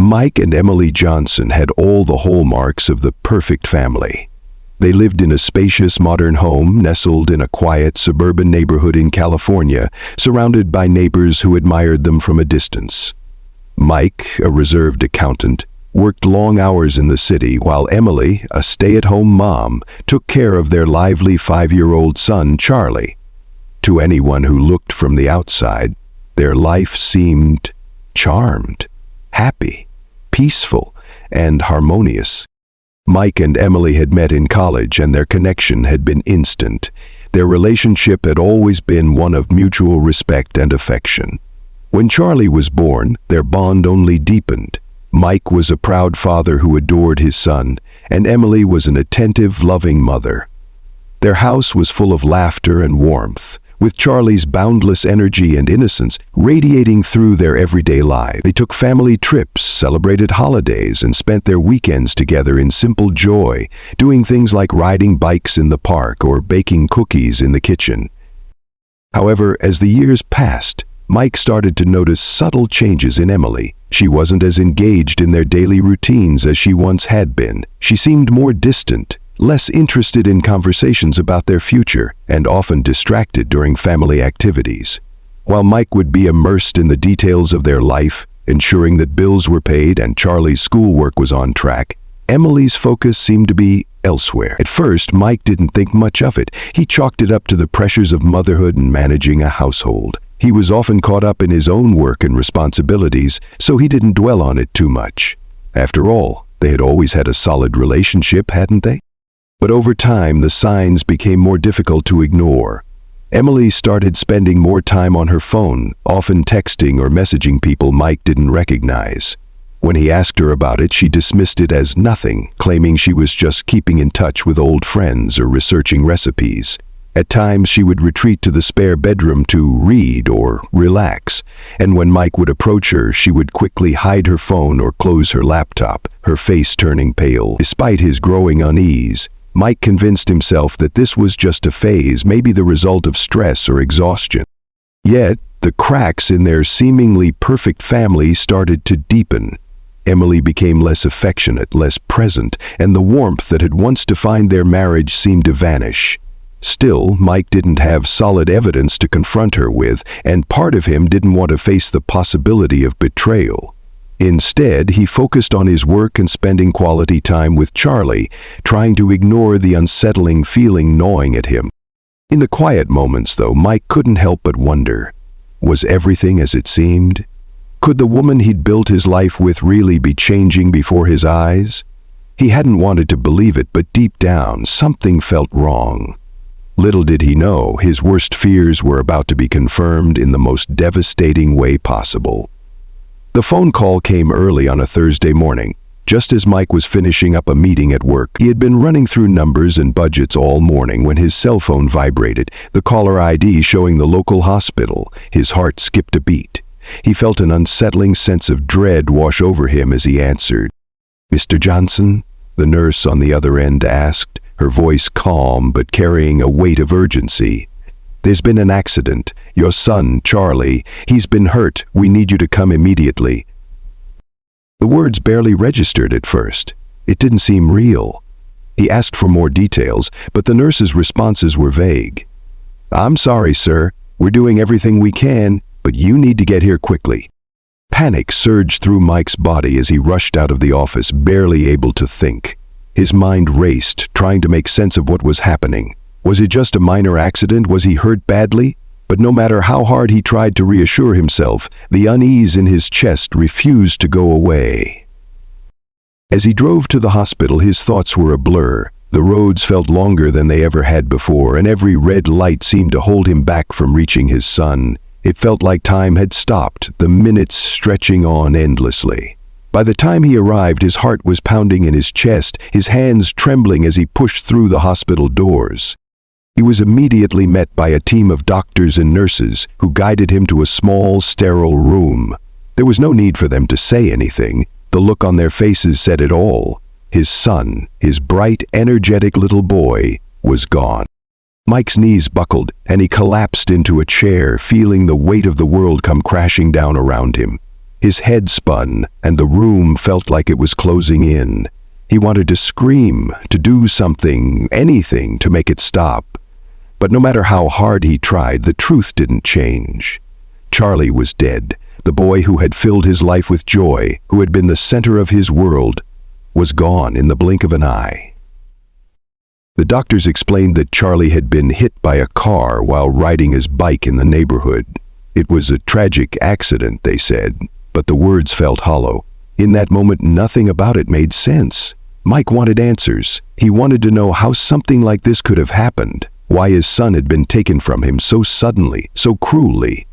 Mike and Emily Johnson had all the hallmarks of the perfect family. They lived in a spacious modern home nestled in a quiet suburban neighborhood in California, surrounded by neighbors who admired them from a distance. Mike, a reserved accountant, worked long hours in the city while Emily, a stay-at-home mom, took care of their lively 5-year-old son, Charlie. To anyone who looked from the outside, their life seemed charmed, happy, peaceful, and harmonious. Mike and Emily had met in college and their connection had been instant. Their relationship had always been one of mutual respect and affection. When Charlie was born, their bond only deepened. Mike was a proud father who adored his son, and Emily was an attentive, loving mother. Their house was full of laughter and warmth, with Charlie's boundless energy and innocence radiating through their everyday lives. They took family trips, celebrated holidays, and spent their weekends together in simple joy, doing things like riding bikes in the park or baking cookies in the kitchen. However, as the years passed, Mike started to notice subtle changes in Emily. She wasn't as engaged in their daily routines as she once had been. She seemed more distant, less interested in conversations about their future, and often distracted during family activities. While Mike would be immersed in the details of their life, ensuring that bills were paid and Charlie's schoolwork was on track, Emily's focus seemed to be elsewhere. At first, Mike didn't think much of it. He chalked it up to the pressures of motherhood and managing a household. He was often caught up in his own work and responsibilities, so he didn't dwell on it too much. After all, they had always had a solid relationship, hadn't they? But over time, the signs became more difficult to ignore. Emily started spending more time on her phone, often texting or messaging people Mike didn't recognize. When he asked her about it, she dismissed it as nothing, claiming she was just keeping in touch with old friends or researching recipes. At times, she would retreat to the spare bedroom to read or relax, and when Mike would approach her, she would quickly hide her phone or close her laptop, her face turning pale. Despite his growing unease, Mike convinced himself that this was just a phase, maybe the result of stress or exhaustion. Yet, the cracks in their seemingly perfect family started to deepen. Emily became less affectionate, less present, and the warmth that had once defined their marriage seemed to vanish. Still, Mike didn't have solid evidence to confront her with, and part of him didn't want to face the possibility of betrayal. Instead, he focused on his work and spending quality time with Charlie, trying to ignore the unsettling feeling gnawing at him. In the quiet moments, though, Mike couldn't help but wonder, was everything as it seemed? Could the woman he'd built his life with really be changing before his eyes? He hadn't wanted to believe it, but deep down, something felt wrong. Little did he know, his worst fears were about to be confirmed in the most devastating way possible. The phone call came early on a Thursday morning, just as Mike was finishing up a meeting at work. He had been running through numbers and budgets all morning when his cell phone vibrated, the caller ID showing the local hospital. His heart skipped a beat. He felt an unsettling sense of dread wash over him as he answered. "Mr. Johnson?" the nurse on the other end asked, her voice calm but carrying a weight of urgency. "There's been an accident. Your son, Charlie, he's been hurt. We need you to come immediately." The words barely registered at first. It didn't seem real. He asked for more details, but the nurse's responses were vague. "I'm sorry, sir. We're doing everything we can, but you need to get here quickly." Panic surged through Mike's body as he rushed out of the office, barely able to think. His mind raced, trying to make sense of what was happening. Was it just a minor accident? Was he hurt badly? But no matter how hard he tried to reassure himself, the unease in his chest refused to go away. As he drove to the hospital, his thoughts were a blur. The roads felt longer than they ever had before, and every red light seemed to hold him back from reaching his son. It felt like time had stopped, the minutes stretching on endlessly. By the time he arrived, his heart was pounding in his chest, his hands trembling as he pushed through the hospital doors. He was immediately met by a team of doctors and nurses who guided him to a small, sterile room. There was no need for them to say anything. The look on their faces said it all. His son, his bright, energetic little boy, was gone. Mike's knees buckled, and he collapsed into a chair, feeling the weight of the world come crashing down around him. His head spun, and the room felt like it was closing in. He wanted to scream, to do something, anything to make it stop. But no matter how hard he tried, the truth didn't change. Charlie was dead. The boy who had filled his life with joy, who had been the center of his world, was gone in the blink of an eye. The doctors explained that Charlie had been hit by a car while riding his bike in the neighborhood. It was a tragic accident, they said, but the words felt hollow. In that moment, nothing about it made sense. Mike wanted answers. He wanted to know how something like this could have happened, why his son had been taken from him so suddenly, so cruelly.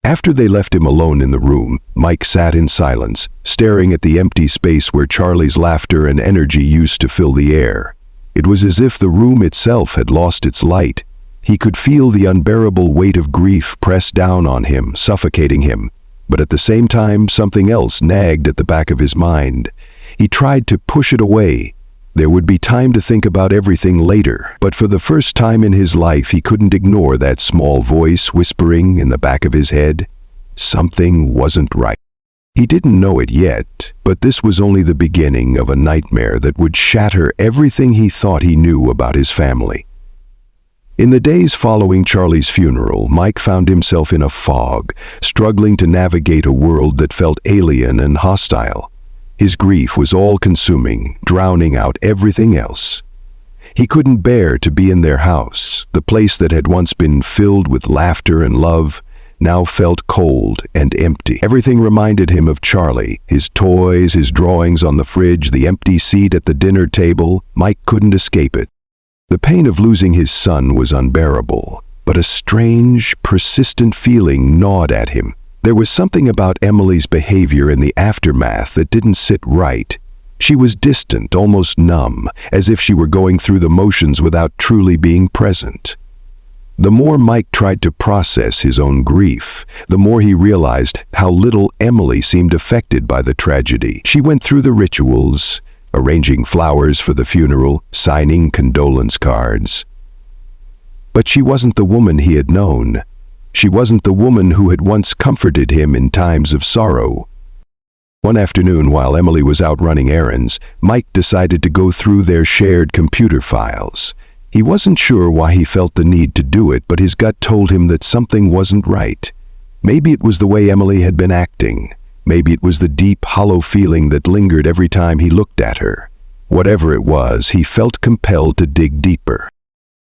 After they left him alone in the room, Mike sat in silence, staring at the empty space where Charlie's laughter and energy used to fill the air. It was as if the room itself had lost its light. He could feel the unbearable weight of grief press down on him, suffocating him. But at the same time, something else nagged at the back of his mind. He tried to push it away. There would be time to think about everything later, but for the first time in his life he couldn't ignore that small voice whispering in the back of his head. Something wasn't right. He didn't know it yet, but this was only the beginning of a nightmare that would shatter everything he thought he knew about his family. In the days following Charlie's funeral, Mike found himself in a fog, struggling to navigate a world that felt alien and hostile. His grief was all-consuming, drowning out everything else. He couldn't bear to be in their house. The place that had once been filled with laughter and love now felt cold and empty. Everything reminded him of Charlie, his toys, his drawings on the fridge, the empty seat at the dinner table. Mike couldn't escape it. The pain of losing his son was unbearable, but a strange, persistent feeling gnawed at him. There was something about Emily's behavior in the aftermath that didn't sit right. She was distant, almost numb, as if she were going through the motions without truly being present. The more Mike tried to process his own grief, the more he realized how little Emily seemed affected by the tragedy. She went through the rituals, arranging flowers for the funeral, signing condolence cards. But she wasn't the woman he had known. She wasn't the woman who had once comforted him in times of sorrow. One afternoon, while Emily was out running errands, Mike decided to go through their shared computer files. He wasn't sure why he felt the need to do it, but his gut told him that something wasn't right. Maybe it was the way Emily had been acting. Maybe it was the deep, hollow feeling that lingered every time he looked at her. Whatever it was, he felt compelled to dig deeper.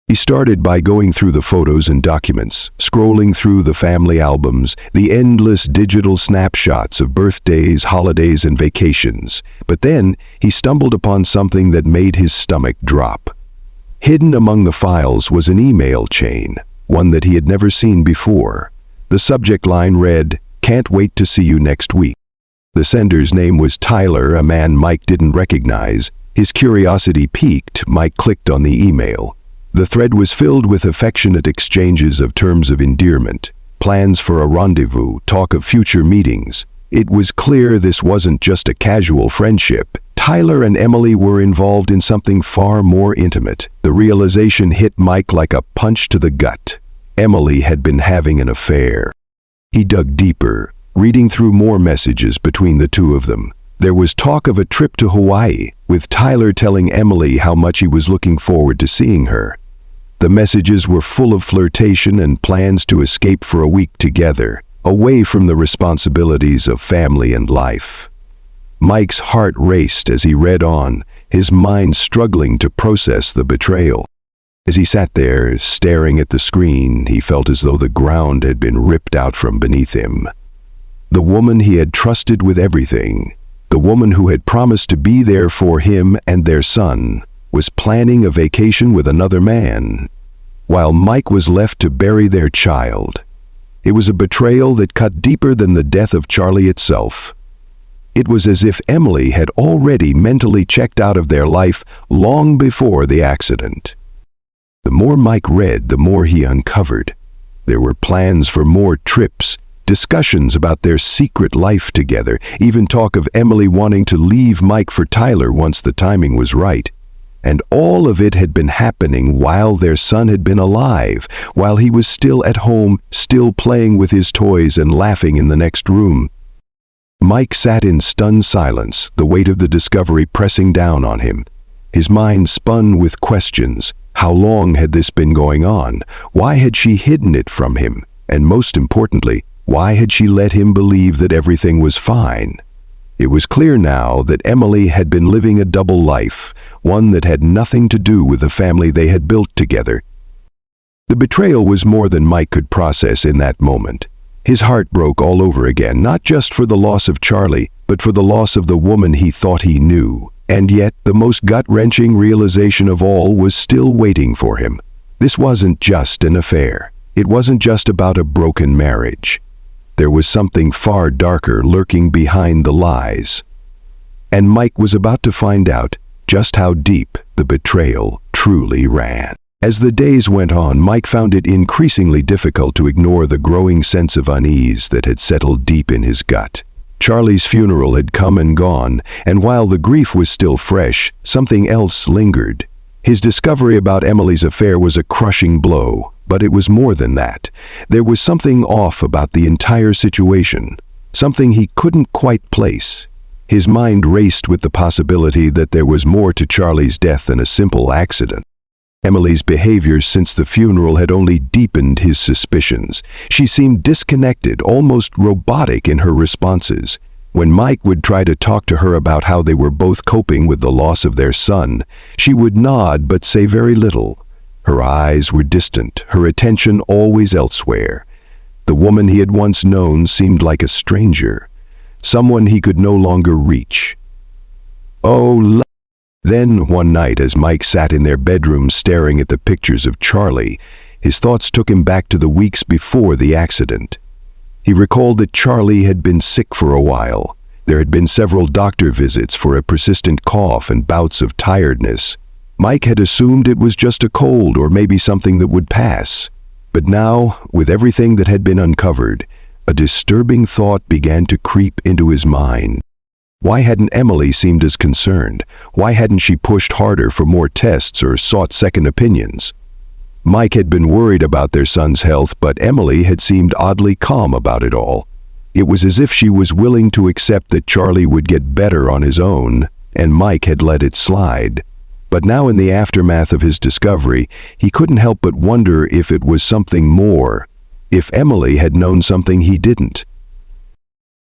He started by going through the photos and documents, scrolling through the family albums, the endless digital snapshots of birthdays, holidays, and vacations. But then he stumbled upon something that made his stomach drop. Hidden among the files was an email chain, one that he had never seen before. The subject line read, "Can't wait to see you next week." The sender's name was Tyler, a man Mike didn't recognize. His curiosity piqued. Mike clicked on the email. The thread was filled with affectionate exchanges of terms of endearment, plans for a rendezvous, talk of future meetings. It was clear this wasn't just a casual friendship. Tyler and Emily were involved in something far more intimate. The realization hit Mike like a punch to the gut. Emily had been having an affair. He dug deeper, reading through more messages between the two of them. There was talk of a trip to Hawaii, with Tyler telling Emily how much he was looking forward to seeing her. The messages were full of flirtation and plans to escape for a week together, away from the responsibilities of family and life. Mike's heart raced as he read on, his mind struggling to process the betrayal. As he sat there, staring at the screen, he felt as though the ground had been ripped out from beneath him. The woman he had trusted with everything, the woman who had promised to be there for him and their son, was planning a vacation with another man, while Mike was left to bury their child. It was a betrayal that cut deeper than the death of Charlie itself. It was as if Emily had already mentally checked out of their life long before the accident. The more Mike read, the more he uncovered. There were plans for more trips, discussions about their secret life together, even talk of Emily wanting to leave Mike for Tyler once the timing was right. And all of it had been happening while their son had been alive, while he was still at home, still playing with his toys and laughing in the next room. Mike sat in stunned silence, the weight of the discovery pressing down on him. His mind spun with questions. How long had this been going on? Why had she hidden it from him? And most importantly, why had she let him believe that everything was fine? It was clear now that Emily had been living a double life, one that had nothing to do with the family they had built together. The betrayal was more than Mike could process in that moment. His heart broke all over again, not just for the loss of Charlie, but for the loss of the woman he thought he knew. And yet, the most gut-wrenching realization of all was still waiting for him. This wasn't just an affair. It wasn't just about a broken marriage. There was something far darker lurking behind the lies. And Mike was about to find out just how deep the betrayal truly ran. As the days went on, Mike found it increasingly difficult to ignore the growing sense of unease that had settled deep in his gut. Charlie's funeral had come and gone, and while the grief was still fresh, something else lingered. His discovery about Emily's affair was a crushing blow, but it was more than that. There was something off about the entire situation, something he couldn't quite place. His mind raced with the possibility that there was more to Charlie's death than a simple accident. Emily's behavior since the funeral had only deepened his suspicions. She seemed disconnected, almost robotic in her responses. When Mike would try to talk to her about how they were both coping with the loss of their son, she would nod but say very little. Her eyes were distant, her attention always elsewhere. The woman he had once known seemed like a stranger, someone he could no longer reach. Then, one night, as Mike sat in their bedroom staring at the pictures of Charlie, his thoughts took him back to the weeks before the accident. He recalled that Charlie had been sick for a while. There had been several doctor visits for a persistent cough and bouts of tiredness. Mike had assumed it was just a cold or maybe something that would pass. But now, with everything that had been uncovered, a disturbing thought began to creep into his mind. Why hadn't Emily seemed as concerned? Why hadn't she pushed harder for more tests or sought second opinions? Mike had been worried about their son's health, but Emily had seemed oddly calm about it all. It was as if she was willing to accept that Charlie would get better on his own, and Mike had let it slide. But now in the aftermath of his discovery, he couldn't help but wonder if it was something more, if Emily had known something he didn't.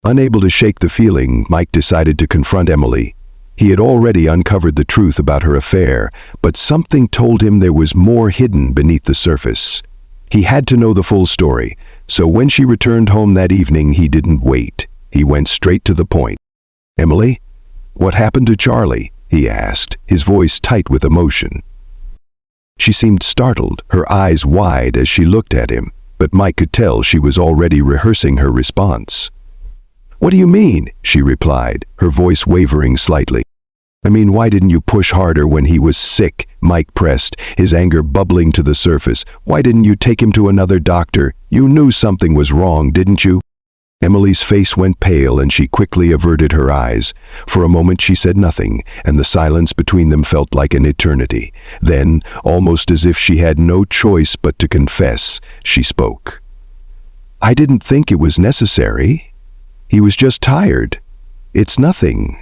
Unable to shake the feeling, Mike decided to confront Emily. He had already uncovered the truth about her affair, but something told him there was more hidden beneath the surface. He had to know the full story, so when she returned home that evening, he didn't wait. He went straight to the point. "Emily, what happened to Charlie?" he asked, his voice tight with emotion. She seemed startled, her eyes wide as she looked at him, but Mike could tell she was already rehearsing her response. "What do you mean?" she replied, her voice wavering slightly. "I mean, why didn't you push harder when he was sick?" Mike pressed, his anger bubbling to the surface. "Why didn't you take him to another doctor? You knew something was wrong, didn't you?" Emily's face went pale and she quickly averted her eyes. For a moment she said nothing, and the silence between them felt like an eternity. Then, almost as if she had no choice but to confess, she spoke. "I didn't think it was necessary. He was just tired. It's nothing."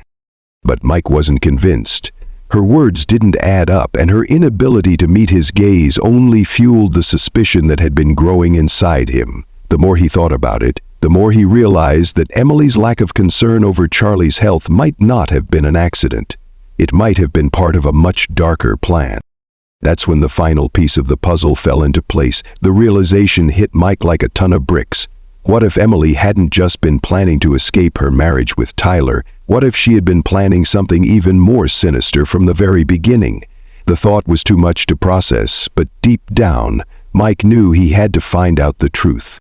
But Mike wasn't convinced. Her words didn't add up, and her inability to meet his gaze only fueled the suspicion that had been growing inside him. The more he thought about it, the more he realized that Emily's lack of concern over Charlie's health might not have been an accident. It might have been part of a much darker plan. That's when the final piece of the puzzle fell into place. The realization hit Mike like a ton of bricks. What if Emily hadn't just been planning to escape her marriage with Tyler? What if she had been planning something even more sinister from the very beginning? The thought was too much to process, but deep down, Mike knew he had to find out the truth.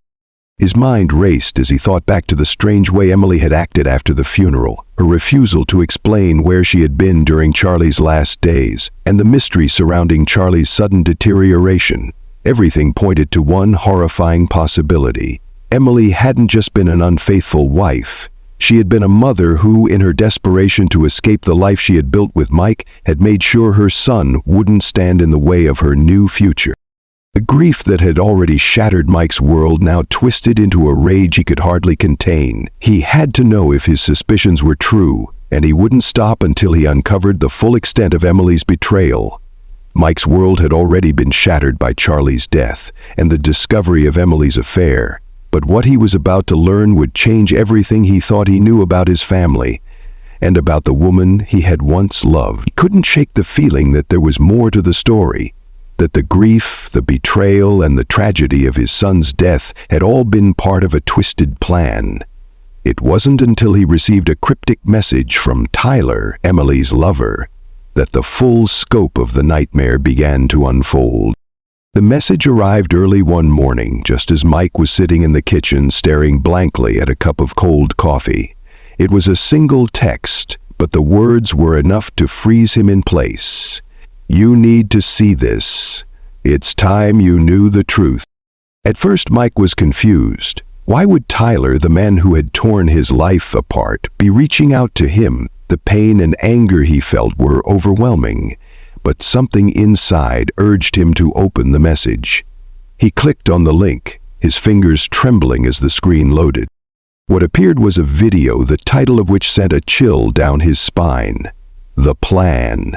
His mind raced as he thought back to the strange way Emily had acted after the funeral, her refusal to explain where she had been during Charlie's last days, and the mystery surrounding Charlie's sudden deterioration. Everything pointed to one horrifying possibility. Emily hadn't just been an unfaithful wife. She had been a mother who, in her desperation to escape the life she had built with Mike, had made sure her son wouldn't stand in the way of her new future. The grief that had already shattered Mike's world now twisted into a rage he could hardly contain. He had to know if his suspicions were true, and he wouldn't stop until he uncovered the full extent of Emily's betrayal. Mike's world had already been shattered by Charlie's death and the discovery of Emily's affair, but what he was about to learn would change everything he thought he knew about his family and about the woman he had once loved. He couldn't shake the feeling that there was more to the story, that the grief, the betrayal, and the tragedy of his son's death had all been part of a twisted plan. It wasn't until he received a cryptic message from Tyler, Emily's lover, that the full scope of the nightmare began to unfold. The message arrived early one morning, just as Mike was sitting in the kitchen staring blankly at a cup of cold coffee. It was a single text, but the words were enough to freeze him in place. "You need to see this. It's time you knew the truth." At first, Mike was confused. Why would Tyler, the man who had torn his life apart, be reaching out to him? The pain and anger he felt were overwhelming, but something inside urged him to open the message. He clicked on the link, his fingers trembling as the screen loaded. What appeared was a video, the title of which sent a chill down his spine. The Plan.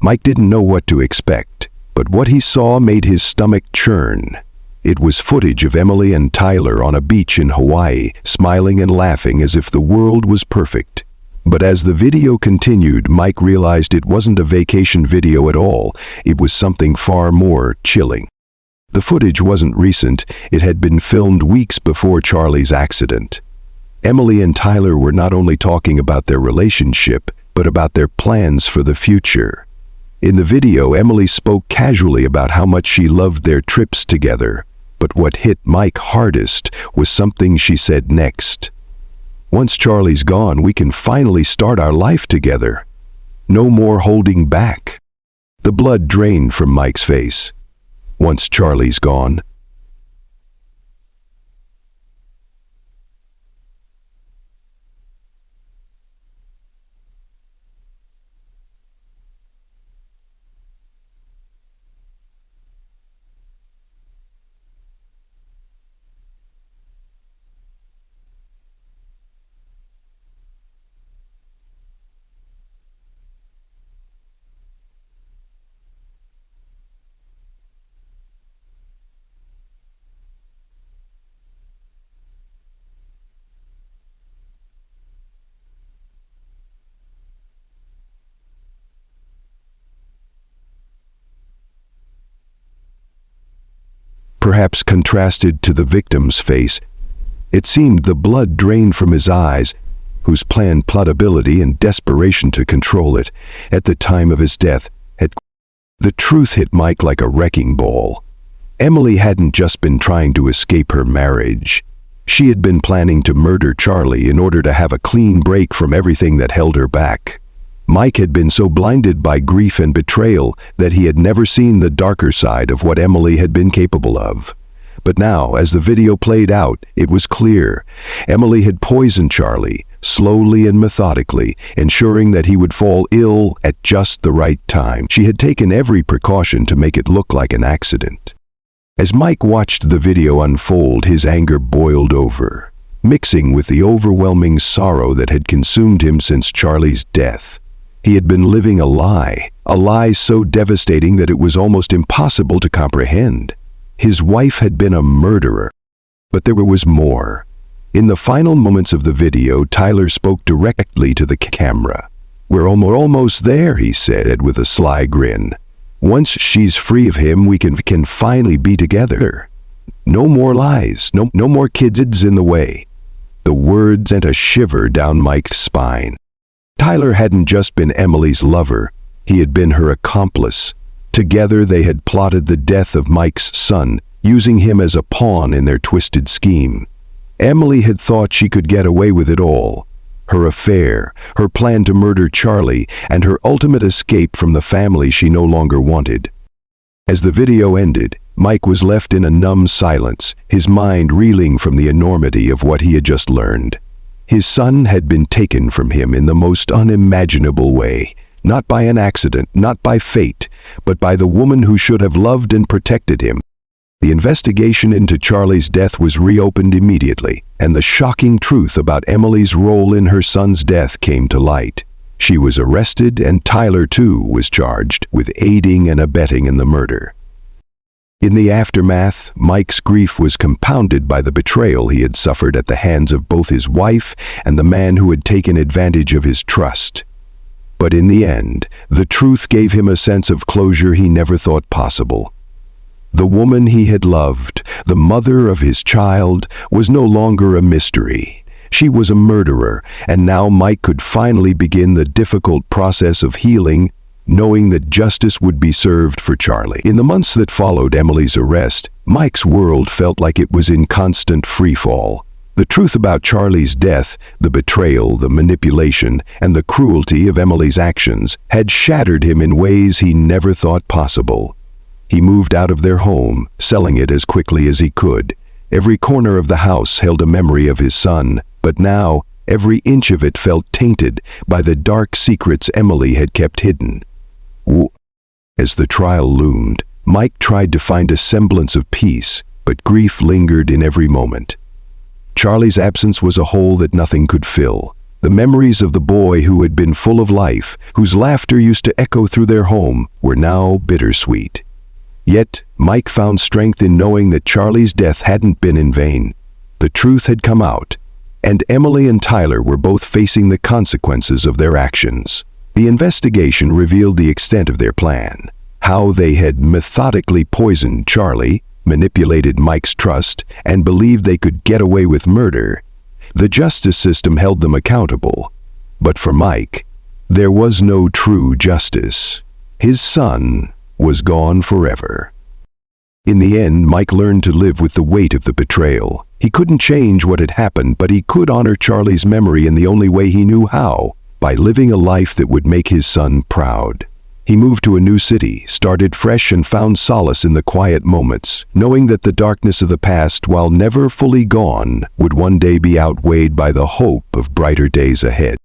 Mike didn't know what to expect, but what he saw made his stomach churn. It was footage of Emily and Tyler on a beach in Hawaii, smiling and laughing as if the world was perfect. But as the video continued, Mike realized it wasn't a vacation video at all. It was something far more chilling. The footage wasn't recent. It had been filmed weeks before Charlie's accident. Emily and Tyler were not only talking about their relationship, but about their plans for the future. In the video, Emily spoke casually about how much she loved their trips together, but what hit Mike hardest was something she said next. "Once Charlie's gone, we can finally start our life together. No more holding back." The blood drained from Mike's face. Once Charlie's gone. Perhaps contrasted to the victim's face, it seemed the blood drained from his eyes, whose planned plausibility and desperation to control it at the time of his death had. The truth hit Mike like a wrecking ball. Emily hadn't just been trying to escape her marriage. She had been planning to murder Charlie in order to have a clean break from everything that held her back. Mike had been so blinded by grief and betrayal that he had never seen the darker side of what Emily had been capable of. But now, as the video played out, it was clear. Emily had poisoned Charlie, slowly and methodically, ensuring that he would fall ill at just the right time. She had taken every precaution to make it look like an accident. As Mike watched the video unfold, his anger boiled over, mixing with the overwhelming sorrow that had consumed him since Charlie's death. He had been living a lie so devastating that it was almost impossible to comprehend. His wife had been a murderer. But there was more. In the final moments of the video, Tyler spoke directly to the camera. "We're almost there," he said with a sly grin. "Once she's free of him, we can finally be together. No more lies, no more kids in the way." The words sent a shiver down Mike's spine. Tyler hadn't just been Emily's lover, he had been her accomplice. Together they had plotted the death of Mike's son, using him as a pawn in their twisted scheme. Emily had thought she could get away with it all. Her affair, her plan to murder Charlie, and her ultimate escape from the family she no longer wanted. As the video ended, Mike was left in a numb silence, his mind reeling from the enormity of what he had just learned. His son had been taken from him in the most unimaginable way, not by an accident, not by fate, but by the woman who should have loved and protected him. The investigation into Charlie's death was reopened immediately, and the shocking truth about Emily's role in her son's death came to light. She was arrested, and Tyler, too, was charged with aiding and abetting in the murder. In the aftermath, Mike's grief was compounded by the betrayal he had suffered at the hands of both his wife and the man who had taken advantage of his trust. But in the end, the truth gave him a sense of closure he never thought possible. The woman he had loved, the mother of his child, was no longer a mystery. She was a murderer, and now Mike could finally begin the difficult process of healing, knowing that justice would be served for Charlie. In the months that followed Emily's arrest, Mike's world felt like it was in constant freefall. The truth about Charlie's death, the betrayal, the manipulation, and the cruelty of Emily's actions had shattered him in ways he never thought possible. He moved out of their home, selling it as quickly as he could. Every corner of the house held a memory of his son, but now every inch of it felt tainted by the dark secrets Emily had kept hidden. As the trial loomed, Mike tried to find a semblance of peace, but grief lingered in every moment. Charlie's absence was a hole that nothing could fill. The memories of the boy who had been full of life, whose laughter used to echo through their home, were now bittersweet. Yet, Mike found strength in knowing that Charlie's death hadn't been in vain. The truth had come out, and Emily and Tyler were both facing the consequences of their actions. The investigation revealed the extent of their plan, how they had methodically poisoned Charlie, manipulated Mike's trust, and believed they could get away with murder. The justice system held them accountable. But for Mike, there was no true justice. His son was gone forever. In the end, Mike learned to live with the weight of the betrayal. He couldn't change what had happened, but he could honor Charlie's memory in the only way he knew how, by living a life that would make his son proud. He moved to a new city, started fresh, and found solace in the quiet moments, knowing that the darkness of the past, while never fully gone, would one day be outweighed by the hope of brighter days ahead.